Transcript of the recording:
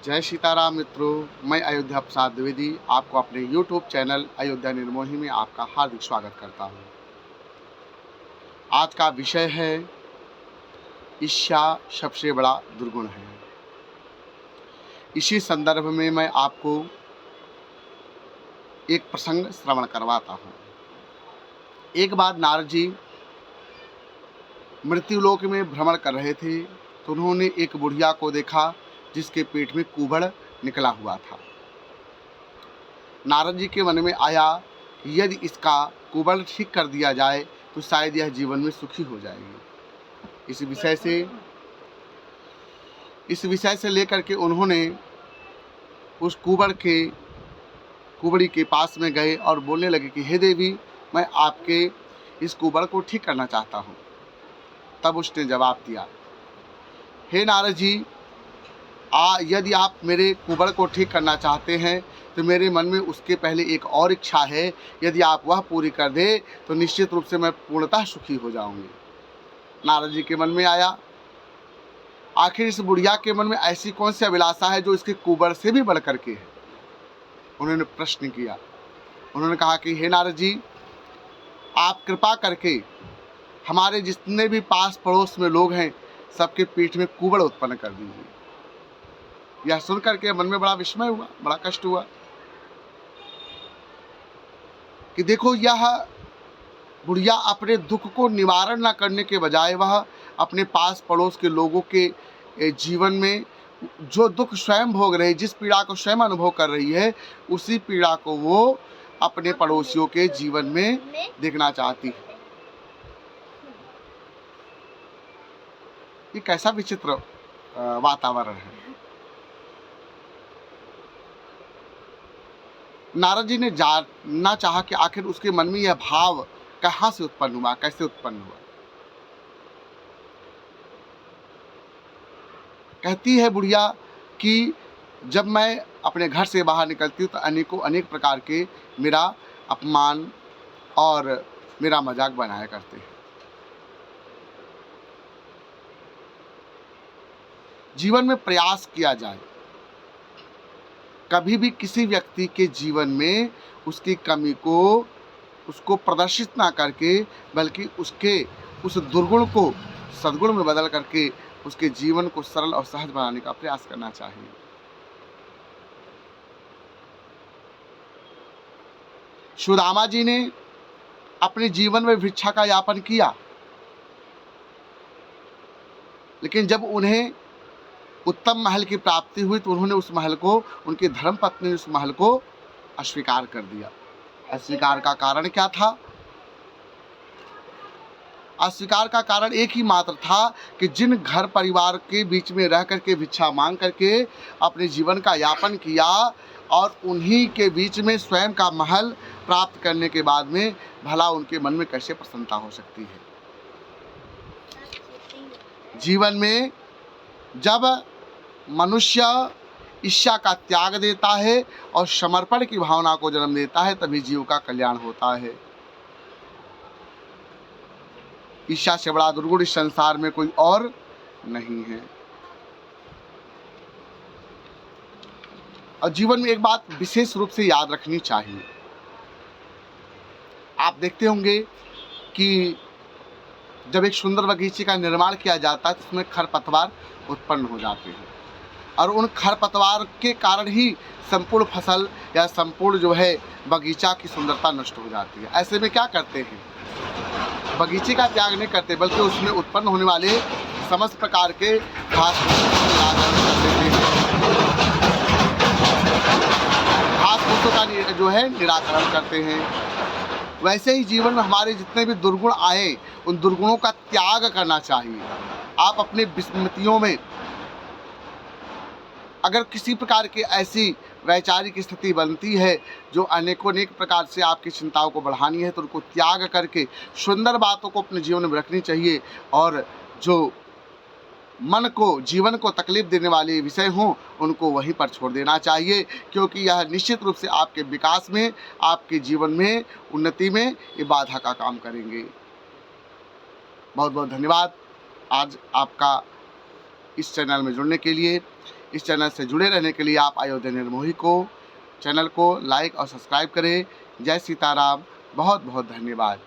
जय सीताराम मित्रों, मैं अयोध्या प्रसाद द्विवेदी आपको अपने YouTube चैनल अयोध्या निर्मोही में आपका हार्दिक स्वागत करता हूँ। आज का विषय है ईर्ष्या सबसे बड़ा दुर्गुण है। इसी संदर्भ में मैं आपको एक प्रसंग श्रवण करवाता हूँ। एक बार नारद जी मृत्युलोक में भ्रमण कर रहे थे तो उन्होंने एक बुढ़िया को देखा जिसके पेट में कुबड़ निकला हुआ था। नारद जी के मन में आया कि यदि इसका कुबड़ ठीक कर दिया जाए तो शायद यह जीवन में सुखी हो जाएगी। इस विषय से लेकर के उन्होंने उस कुबड़ी के पास में गए और बोलने लगे कि हे देवी, मैं आपके इस कुबड़ को ठीक करना चाहता हूँ। तब उसने जवाब दिया, हे नारद जी, यदि आप मेरे कुबड़ को ठीक करना चाहते हैं तो मेरे मन में उसके पहले एक और इच्छा है। यदि आप वह पूरी कर दे तो निश्चित रूप से मैं पूर्णतः सुखी हो जाऊंगी। नारद जी के मन में आया, आखिर इस बुढ़िया के मन में ऐसी कौन सी अभिलाषा है जो इसके कुबड़ से भी बढ़ करके है। उन्होंने प्रश्न किया। उन्होंने कहा कि हे नारद जी, आप कृपा करके हमारे जितने भी पास पड़ोस में लोग हैं सबके पीठ में कुबड़ उत्पन्न कर दीजिए। यह सुनकर के मन में बड़ा विस्मय हुआ, बड़ा कष्ट हुआ कि देखो, यह बुढ़िया अपने दुख को निवारण न करने के बजाय वह अपने पास पड़ोस के लोगों के जीवन में जो दुख स्वयं भोग रही, जिस पीड़ा को स्वयं अनुभव कर रही है, उसी पीड़ा को वो अपने पड़ोसियों के जीवन में देखना चाहती है। ये कैसा विचित्र वातावरण है। नारद जी ने जानना चाहा कि आखिर उसके मन में यह भाव कहाँ से उत्पन्न हुआ, कैसे उत्पन्न हुआ। कहती है बुढ़िया कि जब मैं अपने घर से बाहर निकलती हूँ तो अनेक प्रकार के मेरा अपमान और मेरा मजाक बनाया करते हैं। जीवन में प्रयास किया जाए, कभी भी किसी व्यक्ति के जीवन में उसकी कमी को उसको प्रदर्शित ना करके, बल्कि उसके उस दुर्गुण को सद्गुण में बदल करके उसके जीवन को सरल और सहज बनाने का प्रयास करना चाहिए। सुदामा जी ने अपने जीवन में भिक्षा का यापन किया, लेकिन जब उन्हें उत्तम महल की प्राप्ति हुई तो उन्होंने उस महल को, उनकी धर्मपत्नी ने उस महल को अस्वीकार कर दिया। अस्वीकार का कारण क्या था? अस्वीकार का कारण एक ही मात्र था कि जिन घर परिवार के बीच में रह करके भिक्षा मांग करके अपने जीवन का यापन किया और उन्हीं के बीच में स्वयं का महल प्राप्त करने के बाद में भला उनके मन में कैसे प्रसन्नता हो सकती है। जीवन में जब मनुष्य ईर्ष्या का त्याग देता है और समर्पण की भावना को जन्म देता है, तभी जीव का कल्याण होता है। ईर्ष्या से बड़ा दुर्गुण इस संसार में कोई और नहीं है। और जीवन में एक बात विशेष रूप से याद रखनी चाहिए। आप देखते होंगे कि जब एक सुंदर बगीचे का निर्माण किया जाता है तो उसमें खरपतवार उत्पन्न हो जाते हैं और उन खरपतवार के कारण ही संपूर्ण फसल या संपूर्ण जो है बगीचा की सुंदरता नष्ट हो जाती है। ऐसे में क्या करते हैं? बगीचे का त्याग नहीं करते, बल्कि उसमें उत्पन्न होने वाले समस्त प्रकार के घास फूसों का जो है निराकरण करते हैं। वैसे ही जीवन में हमारे जितने भी दुर्गुण आए, उन दुर्गुणों का त्याग करना चाहिए। आप अपने विस्मृतियों में अगर किसी प्रकार की ऐसी वैचारिक स्थिति बनती है जो अनेक प्रकार से आपकी चिंताओं को बढ़ानी है, तो उनको त्याग करके सुंदर बातों को अपने जीवन में रखनी चाहिए और जो मन को, जीवन को तकलीफ देने वाले विषय हों उनको वहीं पर छोड़ देना चाहिए, क्योंकि यह निश्चित रूप से आपके विकास में, आपके जीवन में उन्नति में ये बाधा का काम करेंगे। बहुत बहुत धन्यवाद। आज आपका इस चैनल में जुड़ने के लिए, इस चैनल से जुड़े रहने के लिए आप अयोध्या निर्मोही को चैनल को लाइक और सब्सक्राइब करें। जय सीताराम। बहुत बहुत धन्यवाद।